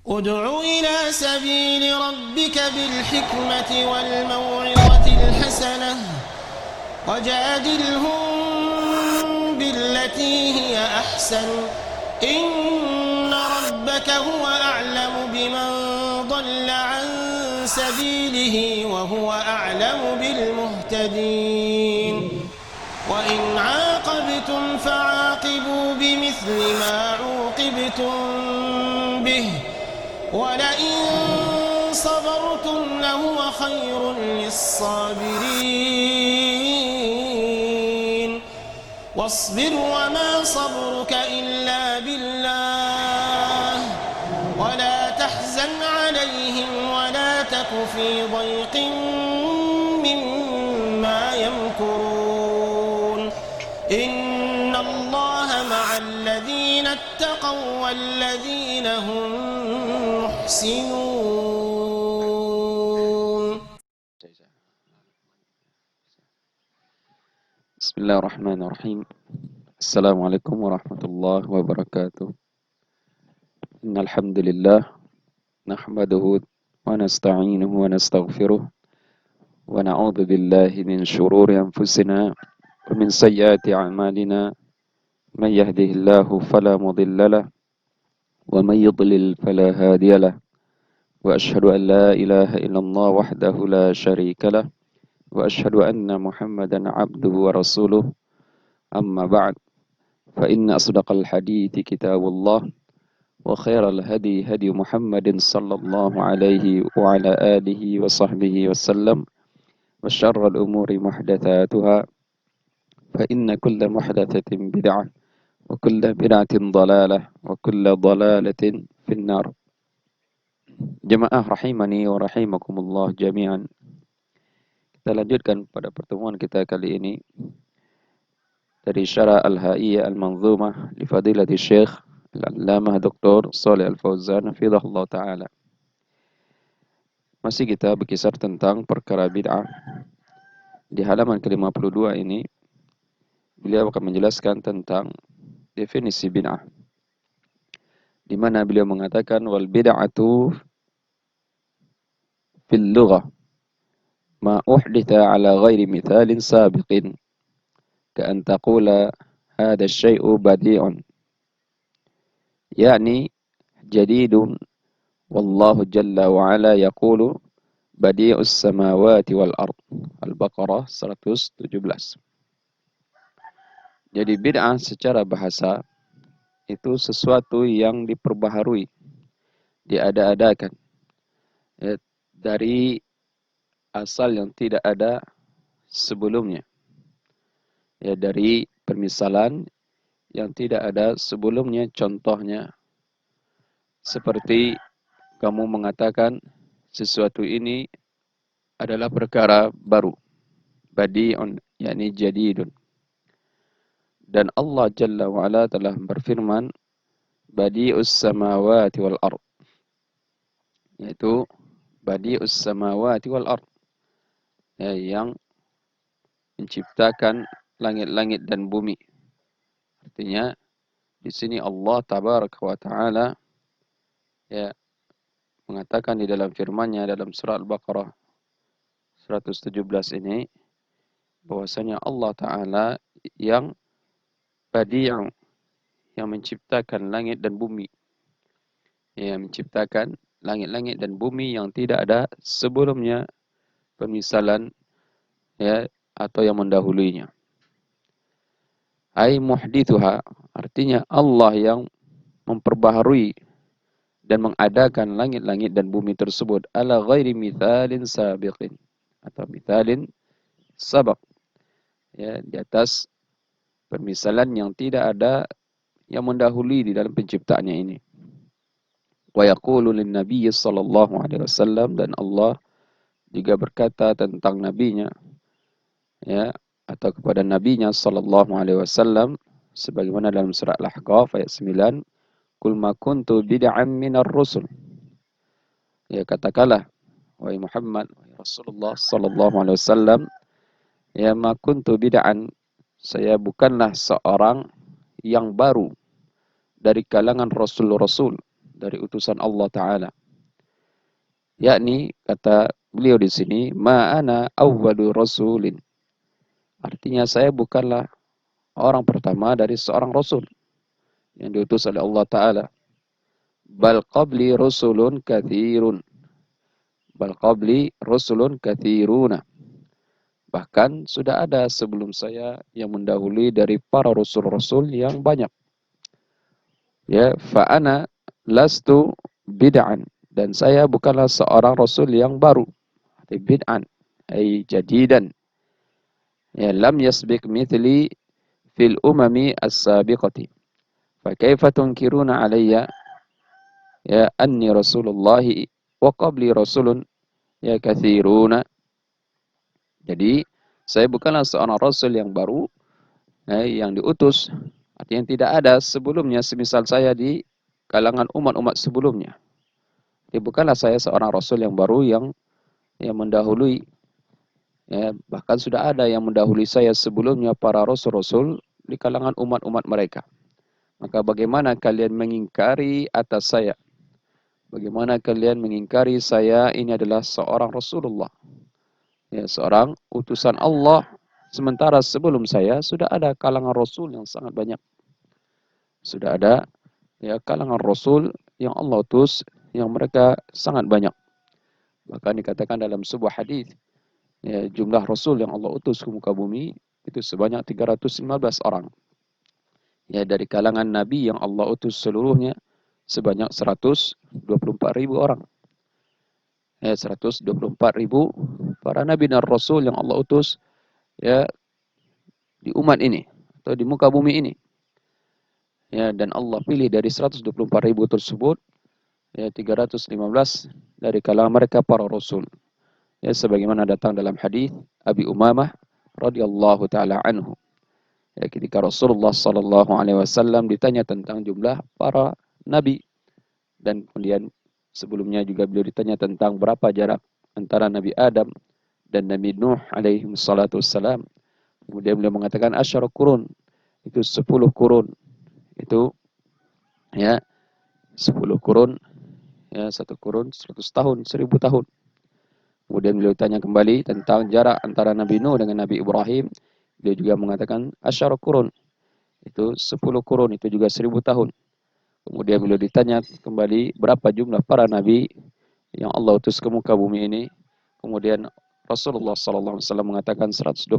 ادع إلى سبيل ربك بالحكمة والموعظة الحسنة وجادلهم بالتي هي أحسن إن ربك هو أعلم بمن ضل عن سبيله وهو أعلم بالمهتدين وإن عاقبتم فعاقبوا بمثل ما عوقبتم به ولئن صبرتم لهو خير للصابرين واصبر وما صبرك إلا بالله ولا تحزن عليهم ولا تك في ضيق مما يمكرون إن الله مع الذين اتقوا والذين هم محسنون. بسم الله الرحمن الرحيم. السلام عليكم ورحمة الله وبركاته. إن الحمد لله نحمده ونستعينه ونستغفره ونعوذ بالله من شرور أنفسنا ومن سيئات أعمالنا من يهده الله فلا مضل له ومن يضلل فلا هادي له وأشهد أن لا إله إلا الله وحده لا شريك له وأشهد أن محمدا عبده ورسوله أما بعد فإن أصدق الحديث كتاب الله وخير الهدي هدي محمد صلى الله عليه وعلى آله وصحبه وسلم وشر الأمور محدثاتها فإن كل محدثة بدعة وكل بدعة ضلالة وكل ضلالة في النار. Jemaah rahimani wa rahimakumullah jami'an. Kita lanjutkan pada pertemuan kita kali ini dari Syarah Al-Ha'iyyah Al-Manzumah li Fadilati Syekh Al-Allamah Dr. Shalih Al-Fauzan hafizahullah ta'ala. Masih kita berkisar tentang perkara bid'ah. Di halaman ke-52 ini beliau akan menjelaskan tentang definisi bid'ah, di mana beliau mengatakan wal bid'atu fil lughah ma uhditha ala ghairi mithalin sabiqin ka'an taqula hadha syai'u badi'un yani jadidun wallahu jalla wa ala yaqulu badi'us samawati wal ard. Al-Baqarah 117. Jadi bid'ah secara bahasa itu sesuatu yang diperbaharui, diada-adakan ya, dari asal yang tidak ada sebelumnya, ya, dari permisalan yang tidak ada sebelumnya. Contohnya seperti kamu mengatakan sesuatu ini adalah perkara baru, badi'un yakni jadidun. Dan Allah Jalla wa'ala telah berfirman badi'us samawati wal ard, yaitu badi'us samawati wal ard, ya, yang menciptakan langit-langit dan bumi. Artinya di sini Allah tabaraka wa taala ya mengatakan di dalam firman-Nya dalam surah Al-Baqarah 117 ini bahwasanya Allah taala yang badi'u, yang menciptakan langit dan bumi, yang menciptakan langit-langit dan bumi yang tidak ada sebelumnya permisalan ya atau yang mendahulunya. Ai muhdithuha, artinya Allah yang memperbaharui dan mengadakan langit-langit dan bumi tersebut ala ghairi mithalin sabiqin atau mithalin sabaq, ya, di atas permisalan yang tidak ada yang mendahului di dalam penciptaannya ini. Wa yaqulu lin nabiy sallallahu alaihi wasallam, dan Allah juga berkata tentang nabinya ya atau kepada nabinya sallallahu alaihi wasallam sebagaimana dalam surah Al-Ahqaf ayat 9, qul ma kuntu bid'an minar rusul, ya, katakanlah wahai Muhammad, wahai Rasulullah sallallahu alaihi wasallam, ya, ma kuntu bid'an, saya bukanlah seorang yang baru dari kalangan rasul-rasul, dari utusan Allah Ta'ala. Yakni, kata beliau di sini, ma'ana awwalu rasulin. Artinya saya bukanlah orang pertama dari seorang rasul yang diutus oleh Allah Ta'ala. Bal qabli rusulun kathirun. Bal qabli rusulun kathiruna. Bahkan sudah ada sebelum saya yang mendahului dari para rasul-rasul yang banyak. Ya, fa'ana lastu bid'an. Dan saya bukanlah seorang rasul yang baru. Bid'an, ay jadidan. Ya, lam yasbiq mithli fil umami as-sabiqati. Fa kaifa tunkiruna alayya ya anni rasulullahi wa qabli rasulun ya kathiruna. Jadi, saya bukanlah seorang rasul yang baru, yang diutus. Artinya tidak ada sebelumnya semisal saya di kalangan umat-umat sebelumnya. Jadi bukanlah saya seorang rasul yang baru yang mendahului. Ya, bahkan sudah ada yang mendahului saya sebelumnya para rasul-rasul di kalangan umat-umat mereka. Maka bagaimana kalian mengingkari atas saya? Bagaimana kalian mengingkari saya ini adalah seorang Rasulullah? Ya, seorang utusan Allah. Sementara sebelum saya sudah ada kalangan Rasul yang sangat banyak. Sudah ada ya kalangan Rasul yang Allah utus yang mereka sangat banyak. Bahkan dikatakan dalam sebuah hadis, ya, jumlah Rasul yang Allah utus ke muka bumi itu sebanyak 315 orang. Ya, dari kalangan Nabi yang Allah utus seluruhnya sebanyak 124.000 orang. Ya, 124.000 para Nabi dan Rasul yang Allah utus ya di umat ini atau di muka bumi ini. Ya, dan Allah pilih dari 124.000 tersebut ya 315 dari kalangan mereka para Rasul. Ya, sebagaimana datang dalam hadis Abi Umamah radhiyallahu taala anhu. Ya, ketika Rasulullah sallallahu alaihi wasallam ditanya tentang jumlah para nabi dan kemudian sebelumnya juga beliau ditanya tentang berapa jarak antara Nabi Adam dan Nabi Nuh alaihi salatu wassalam. Kemudian beliau mengatakan asyara kurun, itu 10 kurun. Itu ya 10 kurun, ya 1 kurun 100 tahun, 1000 tahun. Kemudian beliau tanya kembali tentang jarak antara Nabi Nuh dengan Nabi Ibrahim. Beliau juga mengatakan asyara kurun, itu 10 kurun, itu juga 1000 tahun. Kemudian beliau ditanya kembali berapa jumlah para nabi yang Allah utus ke muka bumi ini. Kemudian Rasulullah SAW mengatakan 124.000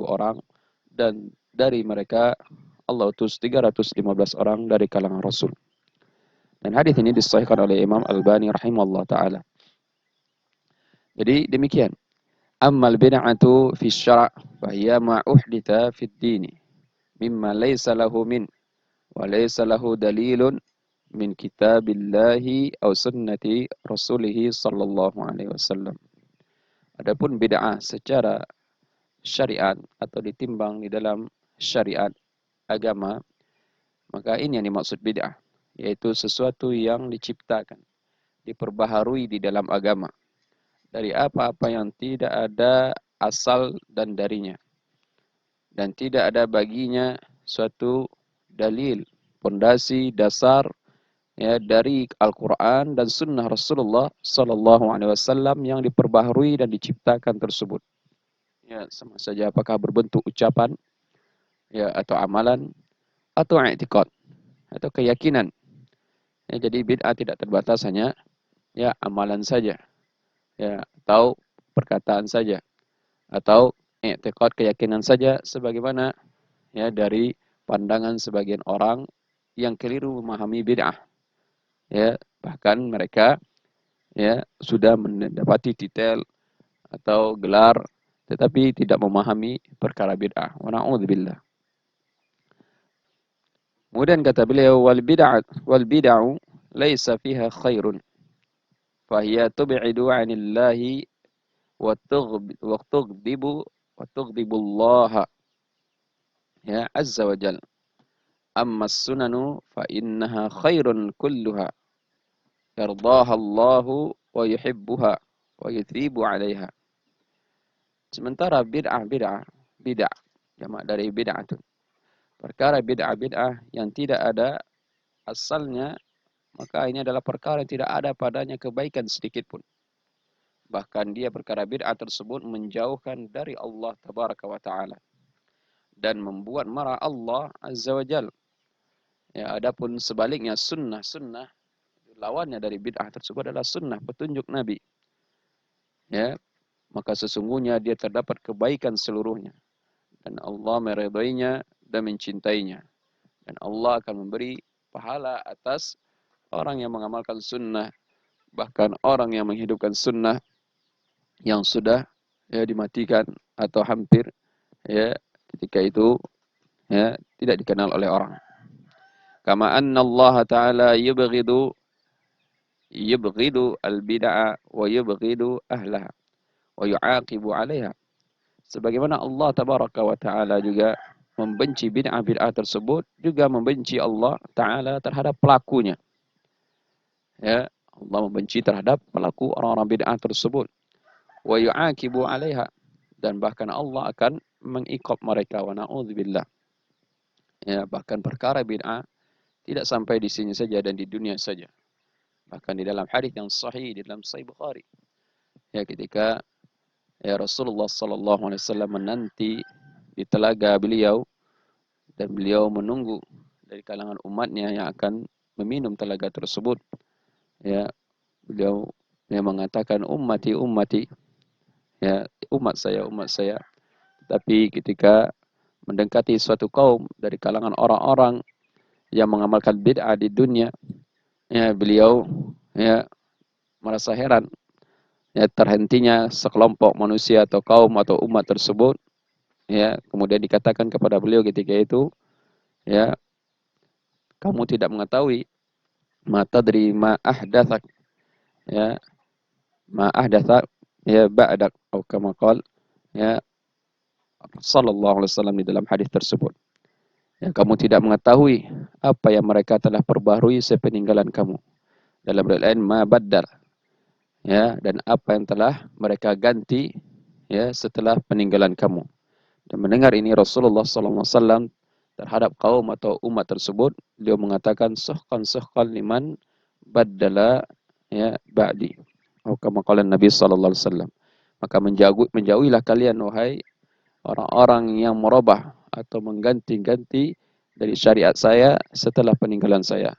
orang. Dan dari mereka Allah utus 315 orang dari kalangan Rasul. Dan hadis ini disahihkan oleh Imam Al-Albani rahimahullah ta'ala. Jadi demikian. Ammal bid'atu fi syara' fahiya ma uhditha fid dini mimma laysa lahu min wa laysa lahu dalilun min kitabillahi aw sunnati rasulih sallallahu alaihi wasallam. Adapun bid'ah secara syariat atau ditimbang di dalam syariat agama, maka ini yang dimaksud bid'ah, yaitu sesuatu yang diciptakan, diperbaharui di dalam agama dari apa-apa yang tidak ada asal dan darinya, dan tidak ada baginya suatu dalil, pondasi, dasar ya dari Al-Quran dan Sunnah Rasulullah Sallallahu Alaihi Wasallam yang diperbaharui dan diciptakan tersebut. Ya, sama saja apakah berbentuk ucapan, ya atau amalan, atau i'tiqad, atau keyakinan. Ya, jadi bid'ah tidak terbatas hanya ya amalan saja, ya atau perkataan saja, atau i'tiqad keyakinan saja, sebagaimana ya dari pandangan sebagian orang yang keliru memahami bid'ah. Ya, bahkan mereka ya sudah mendapati titel atau gelar tetapi tidak memahami perkara bid'ah. Wa na'udzubillah. Kemudian kata beliau wal bid'u laisa fiha khairun fa hiya tub'idu 'anillahi wa tughdibu Allah ya azza wa jalla. Amma as-sunanu fa innaha khairun kulluha yardaha Allahu wa yuhibbuha wa yuthibu 'alaiha. Sementara bid'ah jamak dari bid'atun. Perkara bid'ah yang tidak ada asalnya maka ini adalah perkara yang tidak ada padanya kebaikan sedikit pun. Bahkan dia perkara bid'ah tersebut menjauhkan dari Allah tabaraka wa ta'ala dan membuat marah Allah azza wa jal. Ya, adapun sebaliknya sunnah lawannya dari bid'ah tersebut adalah sunnah petunjuk Nabi. Ya, maka sesungguhnya dia terdapat kebaikan seluruhnya dan Allah meridainya dan mencintainya. Dan Allah akan memberi pahala atas orang yang mengamalkan sunnah, bahkan orang yang menghidupkan sunnah yang sudah ya dimatikan atau hampir ya ketika itu ya tidak dikenal oleh orang. Kama anna Allah Ta'ala yubghidu al-bid'a wa yubghidu ahlaha wa yu'aqibu 'alaiha. Sebagaimana Allah Tabaraka wa Ta'ala juga membenci bid'ah-bid'ah tersebut, juga membenci Allah Ta'ala terhadap pelakunya. Ya, Allah membenci terhadap pelaku orang-orang bid'ah tersebut. Wa yu'aqibu 'alaiha, dan bahkan Allah akan mengiqab mereka, wa na'udzubillah. Ya, bahkan perkara bid'ah tidak sampai di sini saja dan di dunia saja. Bahkan di dalam hadis yang sahih di dalam Sahih Bukhari, ya ketika ya Rasulullah sallallahu alaihi wasallam menanti di telaga beliau dan beliau menunggu dari kalangan umatnya yang akan meminum telaga tersebut. Ya, beliau yang mengatakan ummati ummati, ya umat saya. Tapi ketika mendekati suatu kaum dari kalangan orang-orang yang mengamalkan bid'ah di dunia, ya beliau ya merasa heran ya terhentinya sekelompok manusia atau kaum atau umat tersebut. Ya, kemudian dikatakan kepada beliau ketika itu, ya kamu tidak mengetahui ma tadri ma ahdatsak, ya ma ahdatsak ya ba'dak, atau kama qala ya sallallahu alaihi wasallam di dalam hadis tersebut. Ya, kamu tidak mengetahui apa yang mereka telah perbaharui sepeninggalan kamu. Dalam riwayat lain ma baddal, ya, dan apa yang telah mereka ganti ya setelah peninggalan kamu. Dan mendengar ini Rasulullah sallallahu alaihi wasallam terhadap kaum atau umat tersebut, beliau mengatakan suhqan liman baddala ya ba'di. Atau kama qala Nabi sallallahu alaihi wasallam. Maka menjauhilah kalian wahai orang-orang yang merubah atau mengganti-ganti dari syariat saya setelah peninggalan saya.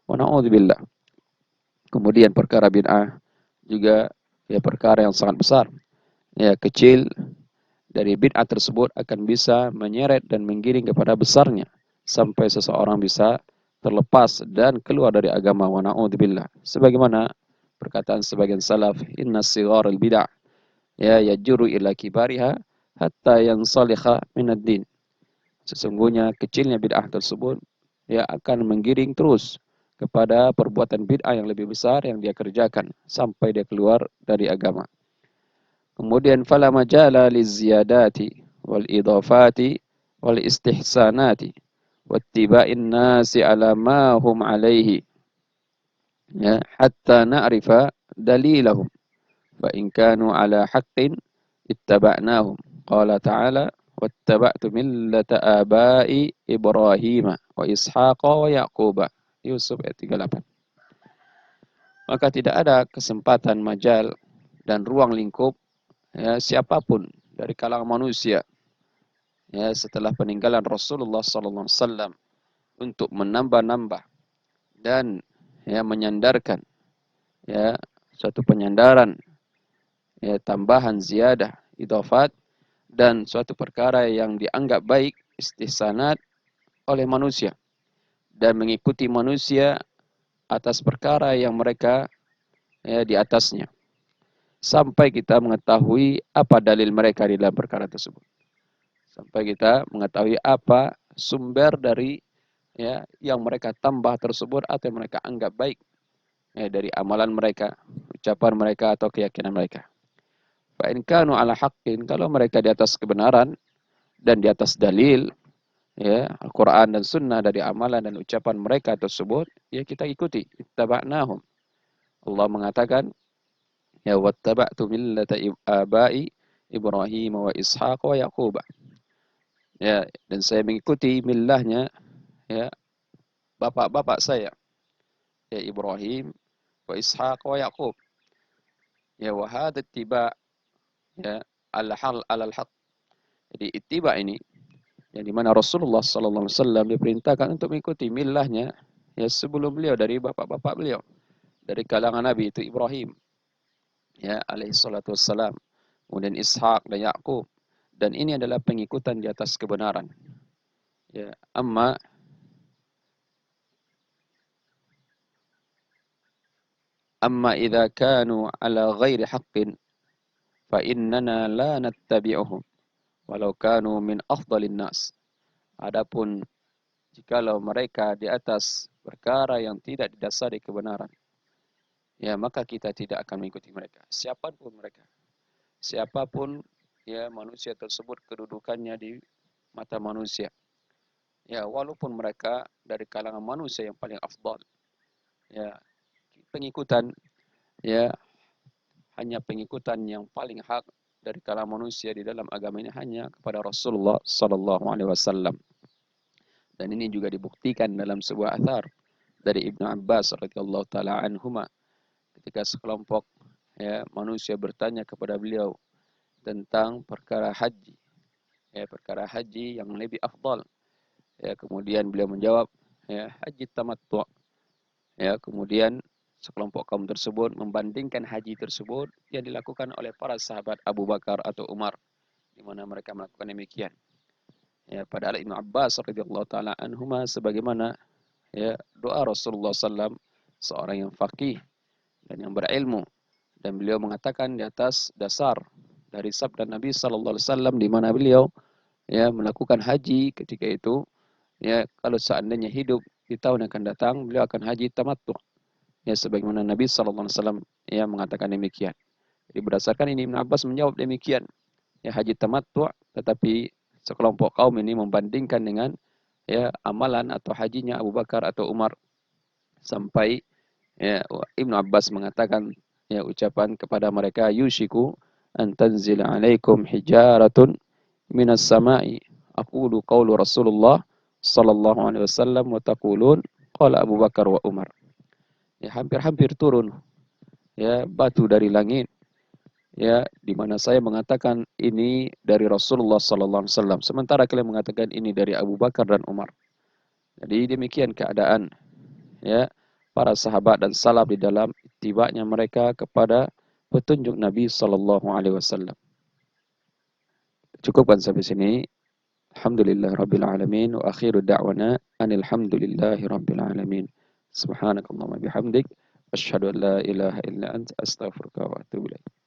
Wa na'udzubillah. Kemudian perkara bid'ah juga ya perkara yang sangat besar. Ya, kecil dari bid'ah tersebut akan bisa menyeret dan menggiring kepada besarnya sampai seseorang bisa terlepas dan keluar dari agama, wa na'udzubillah. Sebagaimana perkataan sebagian salaf, inna sighar al-bid'ah ya yajuru ila kibariha hatta yansalikha minad din. Sesungguhnya kecilnya bid'ah tersebut ya akan menggiring terus kepada perbuatan bid'ah yang lebih besar yang dia kerjakan sampai dia keluar dari agama. Kemudian fala majala liziyadati wal idafati wal istihsanati wattiba'in nasi ala ma hum alaihi ya hatta na'rifa dalilahum fa in kanu ala haqqin ittaba'nahum. Qala ta'ala wattaba'tu millata abai Ibrahim wa Ishaqa wa Yaquba. Yusuf ayat 38. Maka tidak ada kesempatan majal dan ruang lingkup ya siapapun dari kalangan manusia ya setelah peninggalan Rasulullah sallallahu alaihi wasallam untuk menambah-nambah dan ya menyandarkan ya suatu penyandaran ya tambahan ziyadah idhafat dan suatu perkara yang dianggap baik istihsanat oleh manusia dan mengikuti manusia atas perkara yang mereka ya di atasnya sampai kita mengetahui apa dalil mereka di dalam perkara tersebut, sampai kita mengetahui apa sumber dari ya yang mereka tambah tersebut atau yang mereka anggap baik ya dari amalan mereka, ucapan mereka atau keyakinan mereka. Fa in kanu ala haqqin, kalau mereka di atas kebenaran dan di atas dalil ya Al-Qur'an dan sunnah dari amalan dan ucapan mereka tersebut, ya kita ikuti, ittaba'nahum. Allah mengatakan ya wattaba'tu millata abai Ibrahim wa Ishaq wa Yaqub. Ya, dan saya mengikuti millahnya ya bapak-bapak saya ya Ibrahim wa Ishaq wa Yaqub. Ya wa hadha ittiba' ya alal haq. Jadi ittiba' ini yang dimana Rasulullah sallallahu alaihi wasallam diperintahkan untuk mengikuti millahnya ya sebelum beliau dari bapak-bapak beliau dari kalangan nabi itu Ibrahim ya alaihi salatu wassalam, kemudian Ishaq dan Yaqub, dan ini adalah pengikutan di atas kebenaran. Ya, amma idza kanu ala ghairi haqqin fa innana la nattabi'uhum walau kanu min afdalin nas. Adapun jikalau mereka di atas perkara yang tidak didasari kebenaran, ya maka kita tidak akan mengikuti mereka. Siapapun mereka. Siapapun ya manusia tersebut kedudukannya di mata manusia. Ya, walaupun mereka dari kalangan manusia yang paling afdal. Ya, pengikutan ya hanya pengikutan yang paling hak dari kalangan manusia di dalam agama ini hanya kepada Rasulullah sallallahu alaihi wasallam. Dan ini juga dibuktikan dalam sebuah athar dari Ibnu Abbas radhiyallahu taala anhuma ketika sekelompok ya manusia bertanya kepada beliau tentang perkara haji. Ya, perkara haji yang lebih afdal. Ya, kemudian beliau menjawab, ya, haji tamattu'. Ya, kemudian sekelompok kaum tersebut membandingkan haji tersebut yang dilakukan oleh para sahabat Abu Bakar atau Umar, di mana mereka melakukan demikian. Ya, padahal Ibnu Abbas radhiyallahu taala anhuma sebagaimana ya doa Rasulullah SAW, seorang yang faqih dan yang berilmu, dan beliau mengatakan di atas dasar dari sabda Nabi sallallahu alaihi wasallam di mana beliau ya melakukan haji ketika itu, ya kalau seandainya hidup di tahun yang akan datang beliau akan haji tamattu. Ya sebagaimana Nabi sallallahu alaihi wasallam ya mengatakan demikian. Jadi berdasarkan ini Ibnu Abbas menjawab demikian. Ya haji tamattu, tetapi sekelompok kaum ini membandingkan dengan ya amalan atau hajinya Abu Bakar atau Umar, sampai ya Ibnu Abbas mengatakan ya ucapan kepada mereka, yushiku an tanzila alaikum hijaratun minas sama'i aqulu qawlu Rasulullah sallallahu alaihi wasallam wa taqulun qala Abu Bakar wa Umar. Ya hampir-hampir turun ya batu dari langit ya di mana saya mengatakan ini dari Rasulullah sallallahu alaihi wasallam sementara kalian mengatakan ini dari Abu Bakar dan Umar. Jadi demikian keadaan ya para sahabat dan salaf di dalam tibanya mereka kepada petunjuk Nabi sallallahu alaihi wasallam. Cukupkan sampai sini. Alhamdulillah rabbil alamin wa akhiru da'wana anil hamdulillahi rabbil alamin. Subhanakallahumma bihamdik asyhadu an la ilaha illa anta astaghfiruka wa atubu ilaik.